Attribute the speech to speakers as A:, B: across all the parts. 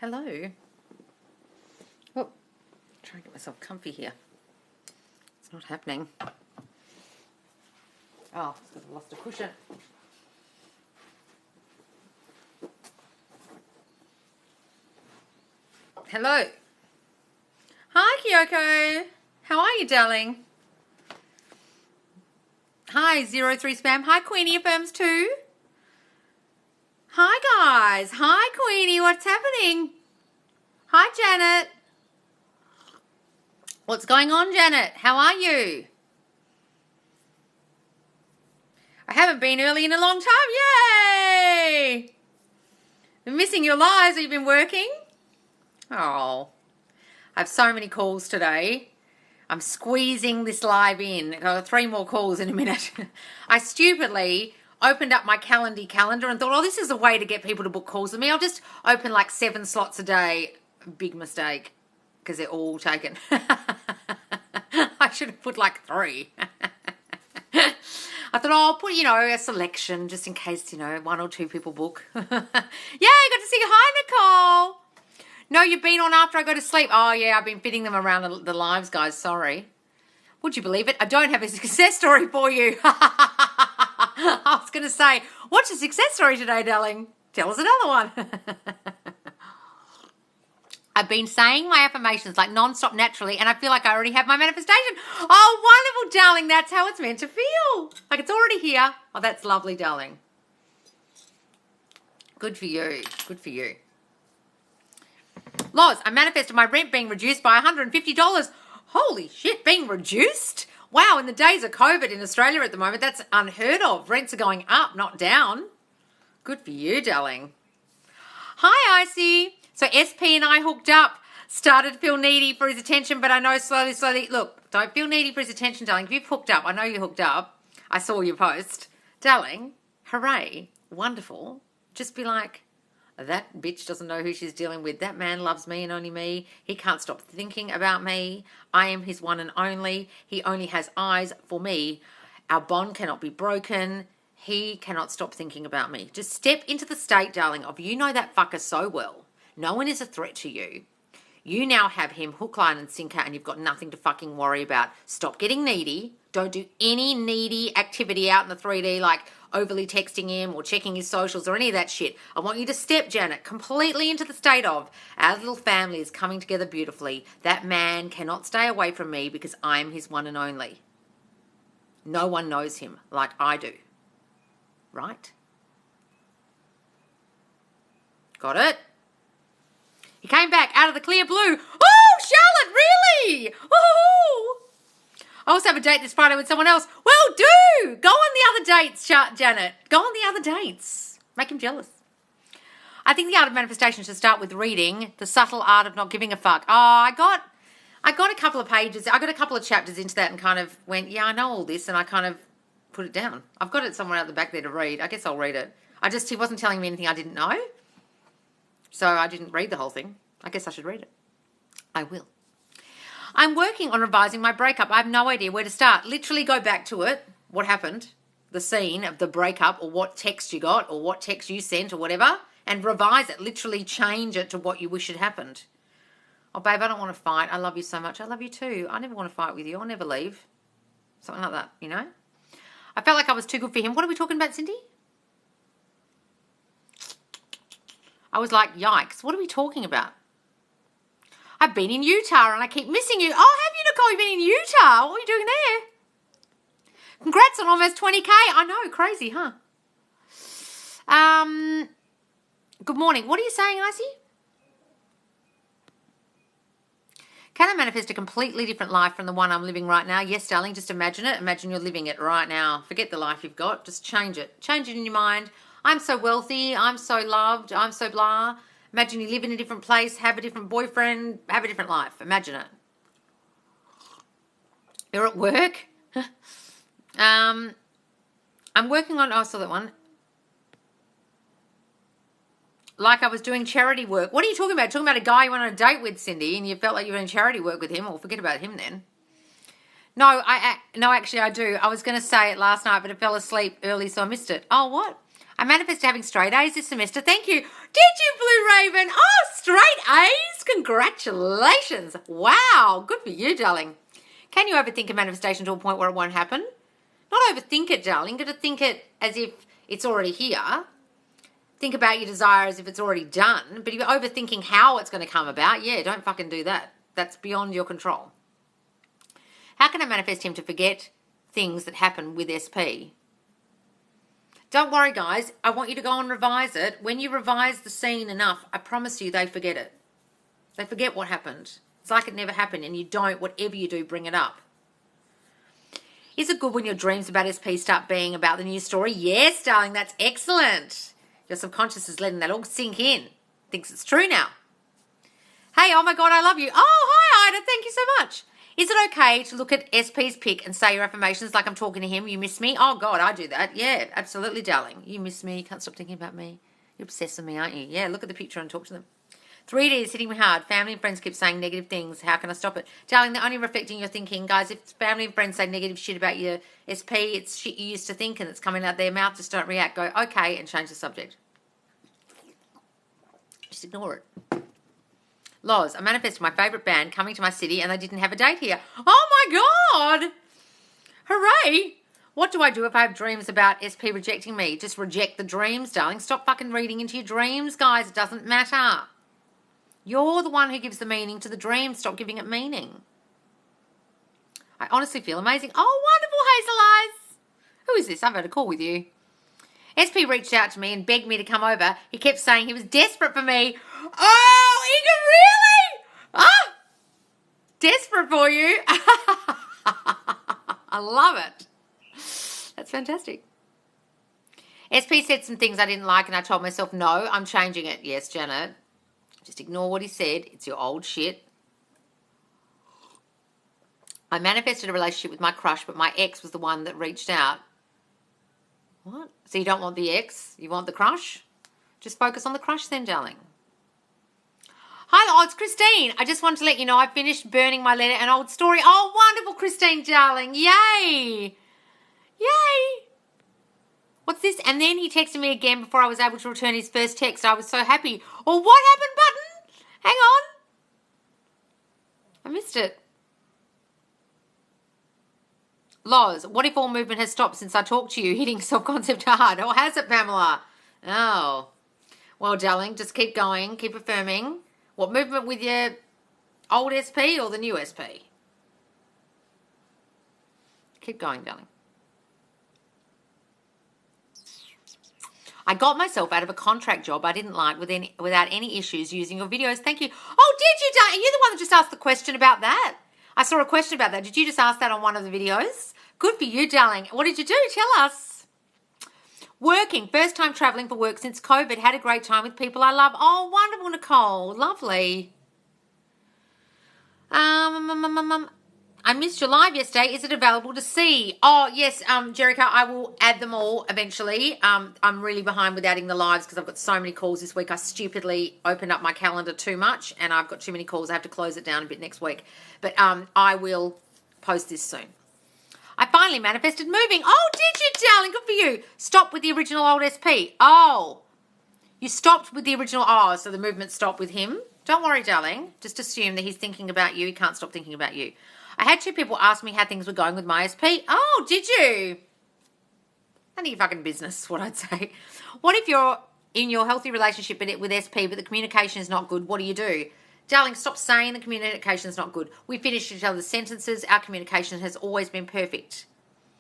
A: Hello. Oh, trying to get myself comfy here. It's not happening. Oh, it's because I lost a cushion. Hello. Hi, Kyoko. How are you, darling? Hi, 03 Spam. Hi, Queenie Affirms 2. Hi, guys. Hi, Queenie. What's happening? Hi, Janet. What's going on, Janet? How are you? I haven't been early in a long time. Yay! Been missing your lives. Have you been working? Oh, I have so many calls today. I'm squeezing this live in. I've got 3 more calls in a minute. I stupidly opened up my calendar and thought, oh, this is a way to get people to book calls with me. I'll just open like 7 slots a day. Big mistake, because they're all taken. I should have put like 3. I thought, oh, I'll put, a selection just in case, 1 or 2 people book. Yay, good to see you. Hi, Nicole. No, you've been on after I go to sleep. Oh, yeah, I've been fitting them around the lives, guys. Sorry. Would you believe it? I don't have a success story for you. I was going to say, what's your success story today, darling? Tell us another one. I've been saying my affirmations like non-stop naturally, and I feel like I already have my manifestation. Oh, wonderful, darling. That's how it's meant to feel. Like it's already here. Oh, that's lovely, darling. Good for you. Good for you. Loz, I manifested my rent being reduced by $150. Holy shit, being reduced? Wow, in the days of COVID in Australia at the moment, that's unheard of. Rents are going up, not down. Good for you, darling. Hi, Icy. So SP and I hooked up, started to feel needy for his attention, but I know slowly. Look, don't feel needy for his attention, darling. If you've hooked up, I know you hooked up. I saw your post. Darling, hooray, wonderful. Just be like, that bitch doesn't know who she's dealing with. That man loves me and only me. He can't stop thinking about me. I am his one and only. He only has eyes for me. Our bond cannot be broken. He cannot stop thinking about me. Just step into the state, darling, of you know that fucker so well. No one is a threat to you. You now have him hook, line, and sinker, and you've got nothing to fucking worry about. Stop getting needy. Don't do any needy activity out in the 3D like overly texting him or checking his socials or any of that shit. I want you to step, Janet, completely into the state of our little family is coming together beautifully. That man cannot stay away from me because I am his one and only. No one knows him like I do. Right? Got it? He came back out of the clear blue. Oh, Charlotte, really? Oh. I also have a date this Friday with someone else. Well, do. Go on the other dates, Janet. Go on the other dates. Make him jealous. I think the art of manifestation should start with reading The Subtle Art of Not Giving a Fuck. Oh, I got a couple of pages. I got a couple of chapters into that and kind of went, yeah, I know all this, and I kind of put it down. I've got it somewhere out the back there to read. I guess I'll read it. He wasn't telling me anything I didn't know, so I didn't read the whole thing. I guess I should read it. I will. I'm working on revising my breakup. I have no idea where to start. Literally go back to it. What happened? The scene of the breakup, or what text you got, or what text you sent, or whatever, and revise it. Literally change it to what you wish had happened. Oh, babe, I don't want to fight. I love you so much. I love you too. I never want to fight with you. I'll never leave. Something like that, I felt like I was too good for him. What are we talking about, Cindy? I was like, yikes. What are we talking about? I've been in Utah and I keep missing you. Oh, have you, Nicole? You've been in Utah. What are you doing there? Congrats on almost 20K. I know, crazy, huh? Good morning. What are you saying, Icy? Can I manifest a completely different life from the one I'm living right now? Yes, darling, just imagine it. Imagine you're living it right now. Forget the life you've got. Just change it. Change it in your mind. I'm so wealthy. I'm so loved. I'm so blah. Imagine you live in a different place, have a different boyfriend, have a different life. Imagine it. You're at work. I'm working on, I saw that one. Like I was doing charity work. What are you talking about? Talking about a guy you went on a date with, Cindy, and you felt like you were doing charity work with him. Well, forget about him then. No, actually I do. I was going to say it last night, but I fell asleep early, so I missed it. Oh, what? I manifested having straight A's this semester. Thank you. Did you, Blue Raven? Oh, straight A's. Congratulations. Wow. Good for you, darling. Can you overthink a manifestation to a point where it won't happen? Not overthink it, darling. Got to think it as if it's already here. Think about your desire as if it's already done. But if you're overthinking how it's going to come about, yeah, don't fucking do that. That's beyond your control. How can I manifest him to forget things that happen with SP? Don't worry, guys. I want you to go and revise it. When you revise the scene enough, I promise you they forget it. They forget what happened. It's like it never happened, and you don't, whatever you do, bring it up. Is it good when your dreams about SP start being about the news story? Yes, darling, that's excellent. Your subconscious is letting that all sink in. Thinks it's true now. Hey, oh my God, I love you. Oh, hi, Ida. Thank you so much. Is it okay to look at SP's pic and say your affirmations like I'm talking to him? You miss me? Oh, God, I do that. Yeah, absolutely, darling. You miss me. You can't stop thinking about me. You're obsessed with me, aren't you? Yeah, look at the picture and talk to them. 3D is hitting me hard. Family and friends keep saying negative things. How can I stop it? Darling, they're only reflecting your thinking. Guys, if family and friends say negative shit about your SP, it's shit you used to think and it's coming out their mouth. Just don't react. Go, okay, and change the subject. Just ignore it. Loz, I manifested my favourite band coming to my city and they didn't have a date here. Oh my God! Hooray! What do I do if I have dreams about SP rejecting me? Just reject the dreams, darling. Stop fucking reading into your dreams, guys. It doesn't matter. You're the one who gives the meaning to the dream. Stop giving it meaning. I honestly feel amazing. Oh, wonderful, Hazel Eyes. Who is this? I've had a call with you. SP reached out to me and begged me to come over. He kept saying he was desperate for me. Oh, Inga, really? Ah, desperate for you. I love it. That's fantastic. SP said some things I didn't like and I told myself, no, I'm changing it. Yes, Janet. Just ignore what he said. It's your old shit. I manifested a relationship with my crush, but my ex was the one that reached out. What? So you don't want the ex? You want the crush? Just focus on the crush then, darling. Hi, it's Christine. I just wanted to let you know I finished burning my letter and old story. Oh, wonderful, Christine, darling. Yay. Yay. What's this? And then he texted me again before I was able to return his first text. I was so happy. Oh, what happened, button? Hang on. I missed it. Loz, what if all movement has stopped since I talked to you? Hitting self-concept hard. Or has it, Pamela? Oh. Well, darling, just keep going. Keep affirming. What movement with your old SP or the new SP? Keep going, darling. I got myself out of a contract job I didn't like without any issues using your videos. Thank you. Oh, did you, darling? Are you the one that just asked the question about that? I saw a question about that. Did you just ask that on one of the videos? Good for you, darling. What did you do? Tell us. Working. First time traveling for work since COVID. Had a great time with people I love. Oh, wonderful, Nicole. Lovely. I missed your live yesterday. Is it available to see? Oh, yes, Jerica, I will add them all eventually. I'm really behind with adding the lives because I've got so many calls this week. I stupidly opened up my calendar too much and I've got too many calls. I have to close it down a bit next week. But I will post this soon. I finally manifested moving. Oh, did you, darling? Good for you. Stop with the original old SP. Oh, you stopped with the original. Oh, so the movement stopped with him. Don't worry, darling. Just assume that he's thinking about you. He can't stop thinking about you. I had 2 people ask me how things were going with my SP. Oh, did you? None of your fucking business, what I'd say. What if you're in your healthy relationship with SP, but the communication is not good? What do? Darling, stop saying the communication is not good. We finish each other's sentences. Our communication has always been perfect.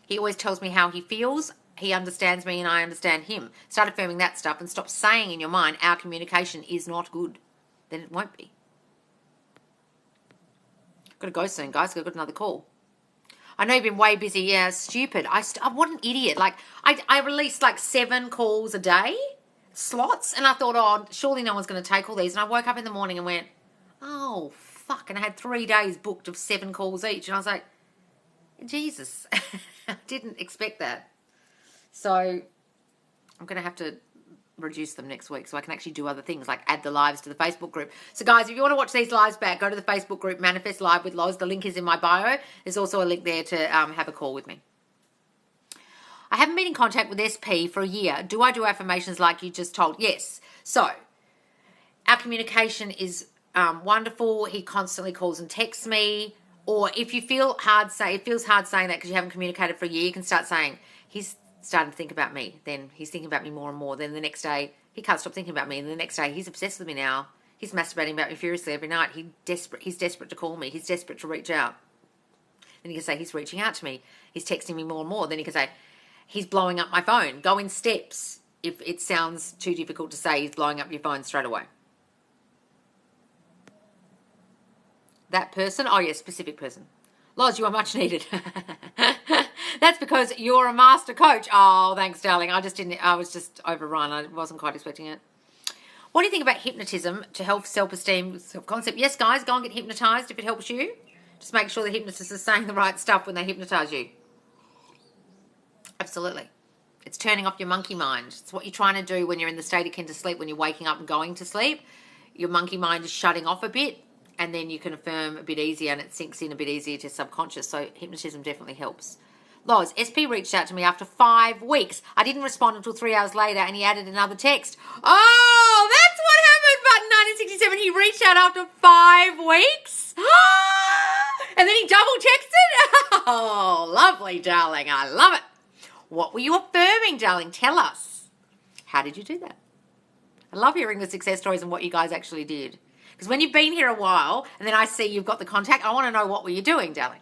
A: He always tells me how he feels. He understands me and I understand him. Start affirming that stuff and stop saying in your mind our communication is not good. Then it won't be. Got to go soon, guys. Got another call. I know you've been way busy. Yeah, stupid. What an idiot. Like, I released like 7 calls a day, slots, and I thought, oh, surely no one's going to take all these. And I woke up in the morning and went, oh, fuck. And I had 3 days booked of 7 calls each. And I was like, Jesus, I didn't expect that. So I'm going to have to reduce them next week so I can actually do other things like add the lives to the Facebook group. So guys, if you want to watch these lives back, go to the Facebook group Manifest Live with Loz. The link is in my bio. There's also a link there to have a call with me. I haven't been in contact with SP for a year. Do I do affirmations like you just told? Yes. So our communication is wonderful. He constantly calls and texts me. Or if you feel hard it feels hard saying that because you haven't communicated for a year, you can start saying, he's starting to think about me. Then he's thinking about me more and more. Then the next day, he can't stop thinking about me. And the next day, he's obsessed with me now. He's masturbating about me furiously every night. He's desperate to call me. He's desperate to reach out. Then you can say, he's reaching out to me. He's texting me more and more. Then you can say, he's blowing up my phone. Go in steps if it sounds too difficult to say he's blowing up your phone straight away. That person? Oh, yes, specific person. Loz, you are much needed. That's because you're a master coach. Oh, thanks, darling. I was just overrun. I wasn't quite expecting it. What do you think about hypnotism to help self-esteem, self-concept? Yes, guys, go and get hypnotized if it helps you. Just make sure the hypnotist is saying the right stuff when they hypnotize you. Absolutely. It's turning off your monkey mind. It's what you're trying to do when you're in the state akin to sleep, when you're waking up and going to sleep. Your monkey mind is shutting off a bit, and then you can affirm a bit easier and it sinks in a bit easier to subconscious. So hypnotism definitely helps. Loz, SP reached out to me after 5 weeks. I didn't respond until 3 hours later and he added another text. Oh, that's what happened. But in 1967, he reached out after 5 weeks. And then he double texted. Oh, lovely, darling. I love it. What were you affirming, darling? Tell us. How did you do that? I love hearing the success stories and what you guys actually did. Because when you've been here a while and then I see you've got the contact, I want to know what were you doing, darling.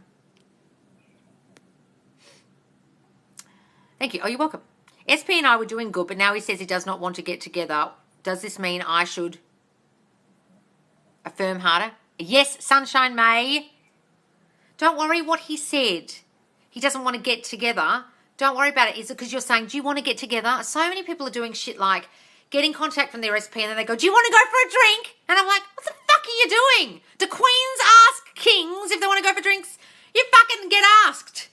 A: Thank you. Oh, you're welcome. SP and I were doing good, but now he says he does not want to get together. Does this mean I should affirm harder? Yes, Sunshine May. Don't worry what he said. He doesn't want to get together. Don't worry about it. Is it because you're saying, do you want to get together? So many people are doing shit like getting contact from their SP and then they go, do you want to go for a drink? And I'm like, what the fuck are you doing? Do queens ask kings if they want to go for drinks? You fucking get asked.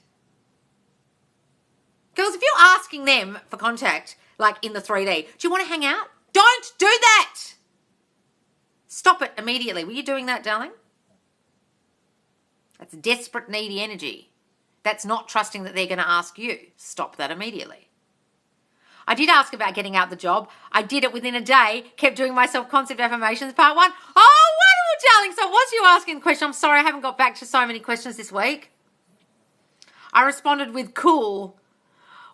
A: Girls, if you're asking them for contact, like in the 3D, do you want to hang out? Don't do that. Stop it immediately. Were you doing that, darling? That's desperate, needy energy. That's not trusting that they're going to ask you. Stop that immediately. I did ask about getting out the job. I did it within a day, kept doing my self-concept affirmations, part 1. Oh, wonderful, darling. So was you asking the question? I'm sorry, I haven't got back to so many questions this week. I responded with cool.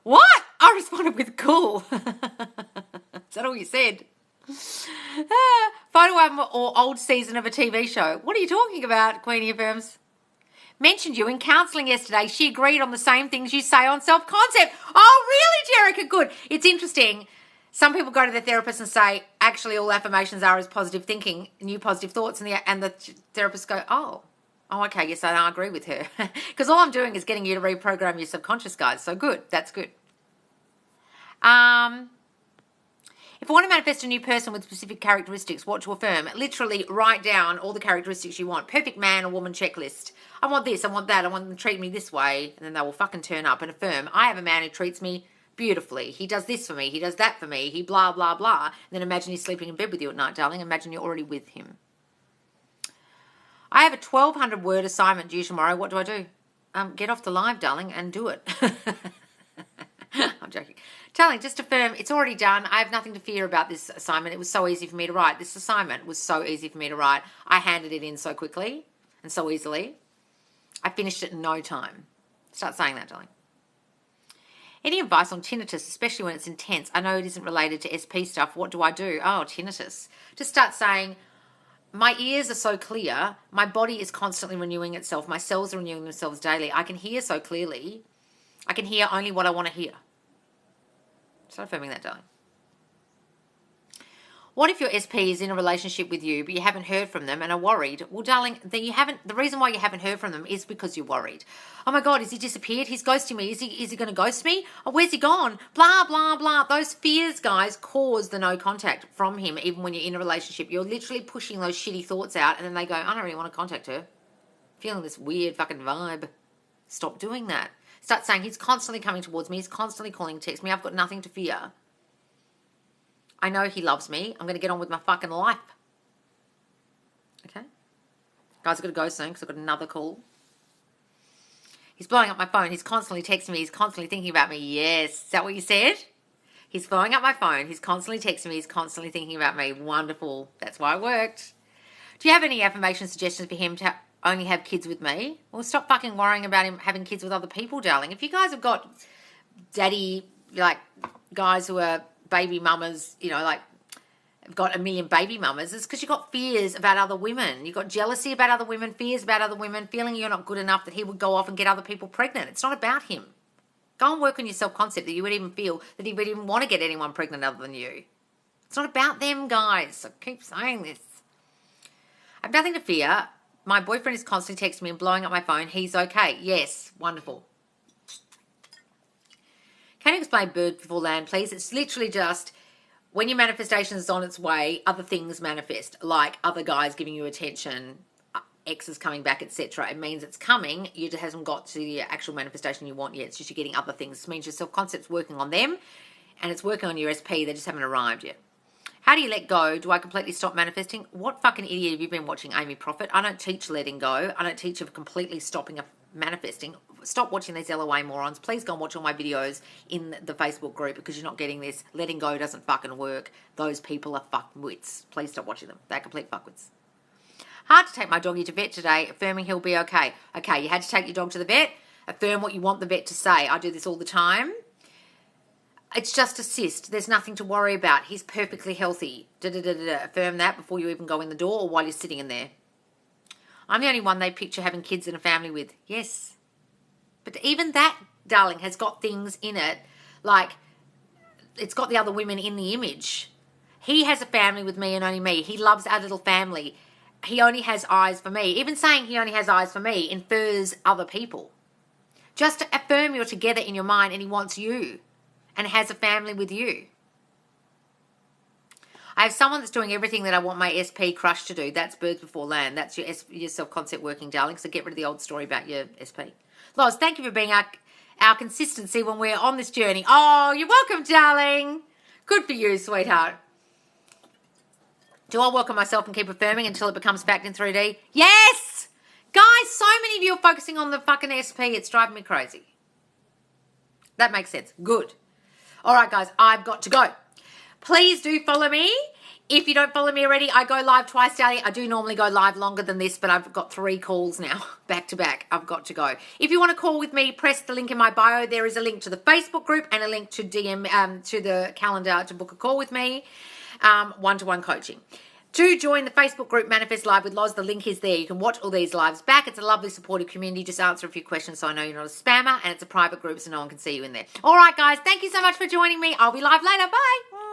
A: What? I responded with cool. Is that all you said? Photo album or old season of a TV show. What are you talking about, Queenie Affirms? Mentioned you in counselling yesterday. She agreed on the same things you say on self-concept. Oh, really, Jerica? Good. It's interesting. Some people go to their therapist and say, actually, all affirmations are is positive thinking, new positive thoughts, and the therapist go, oh, okay, yes, I agree with her. Because all I'm doing is getting you to reprogram your subconscious, guys. So good. That's good. If I want to manifest a new person with specific characteristics, what to affirm? Literally write down all the characteristics you want. Perfect man or woman checklist. I want this, I want that, I want them to treat me this way. And then they will fucking turn up and affirm, I have a man who treats me beautifully. He does this for me. He does that for me. He blah, blah, blah. And then imagine he's sleeping in bed with you at night, darling. Imagine you're already with him. I have a 1,200 word assignment due tomorrow. What do I do? Get off the live, darling, and do it. I'm joking. Darling, just affirm, it's already done. I have nothing to fear about this assignment. It was so easy for me to write. This assignment was so easy for me to write. I handed it in so quickly and so easily. I finished it in no time. Start saying that, darling. Any advice on tinnitus, especially when it's intense? I know it isn't related to SP stuff. What do I do? Oh, tinnitus. Just start saying, my ears are so clear. My body is constantly renewing itself. My cells are renewing themselves daily. I can hear so clearly. I can hear only what I want to hear. Start affirming that, darling. What if your SP is in a relationship with you, but you haven't heard from them and are worried? Well, darling, then the reason why you haven't heard from them is because you're worried. Oh my God, has he disappeared? He's ghosting me. Is he going to ghost me? Oh, where's he gone? Blah, blah, blah. Those fears, guys, cause the no contact from him, even when you're in a relationship. You're literally pushing those shitty thoughts out, and then they go, I don't really want to contact her. Feeling this weird fucking vibe. Stop doing that. Start saying, he's constantly coming towards me. He's constantly calling, text me. I've got nothing to fear. I know he loves me. I'm going to get on with my fucking life. Okay? Guys, I've got to go soon because I've got another call. He's blowing up my phone. He's constantly texting me. He's constantly thinking about me. Yes. Is that what you said? He's blowing up my phone. He's constantly texting me. He's constantly thinking about me. Wonderful. That's why it worked. Do you have any affirmation suggestions for him to only have kids with me? Well, stop fucking worrying about him having kids with other people, darling. If you guys have got daddy, like, guys who are baby mamas, you know, like, have got a million baby mamas, it's because you've got fears about other women. You've got jealousy about other women, fears about other women, feeling you're not good enough that he would go off and get other people pregnant. It's not about him. Go and work on your self-concept that you would even feel that he would even want to get anyone pregnant other than you. It's not about them, guys. I keep saying this. I have nothing to fear. My boyfriend is constantly texting me and blowing up my phone. He's okay. Yes. Wonderful. Can you explain bird before land, please? It's literally just when your manifestation is on its way, other things manifest, like other guys giving you attention, exes coming back, etc. It means it's coming. You just hasn't got to the actual manifestation you want yet. It's just you're getting other things. It means your self-concept's working on them and it's working on your SP. They just haven't arrived yet. How do you let go? Do I completely stop manifesting? What fucking idiot have you been watching Amy Prophet? I don't teach letting go. I don't teach of completely stopping of manifesting. Stop watching these LOA morons. Please go and watch all my videos in the Facebook group because you're not getting this. Letting go doesn't fucking work. Those people are fuckwits. Please stop watching them. They're complete fuckwits. Hard to take my doggy to vet today, affirming he'll be okay. Okay, you had to take your dog to the vet. Affirm what you want the vet to say. I do this all the time. It's just a cyst. There's nothing to worry about. He's perfectly healthy. Affirm that before you even go in the door or while you're sitting in there. I'm the only one they picture having kids and a family with. Yes. But even that, darling, has got things in it. Like, it's got the other women in the image. He has a family with me and only me. He loves our little family. He only has eyes for me. Even saying he only has eyes for me infers other people. Just to affirm you're together in your mind and he wants you and has a family with you. I have someone that's doing everything that I want my SP crush to do. That's birds before land. That's your self-concept working, darling. So get rid of the old story about your SP. Loz, thank you for being our consistency when we're on this journey. Oh, you're welcome, darling. Good for you, sweetheart. Do I work on myself and keep affirming until it becomes fact in 3D? Yes! Guys, so many of you are focusing on the fucking SP. It's driving me crazy. That makes sense. Good. All right, guys, I've got to go. Please do follow me. If you don't follow me already, I go live twice daily. I do normally go live longer than this, but I've got 3 calls now, back to back. I've got to go. If you want to call with me, press the link in my bio. There is a link to the Facebook group and a link to to the calendar to book a call with me, one-to-one coaching. Do join the Facebook group Manifest Live with Loz. The link is there. You can watch all these lives back. It's a lovely supportive community. Just answer a few questions so I know you're not a spammer, and it's a private group so no one can see you in there. All right, guys. Thank you so much for joining me. I'll be live later. Bye.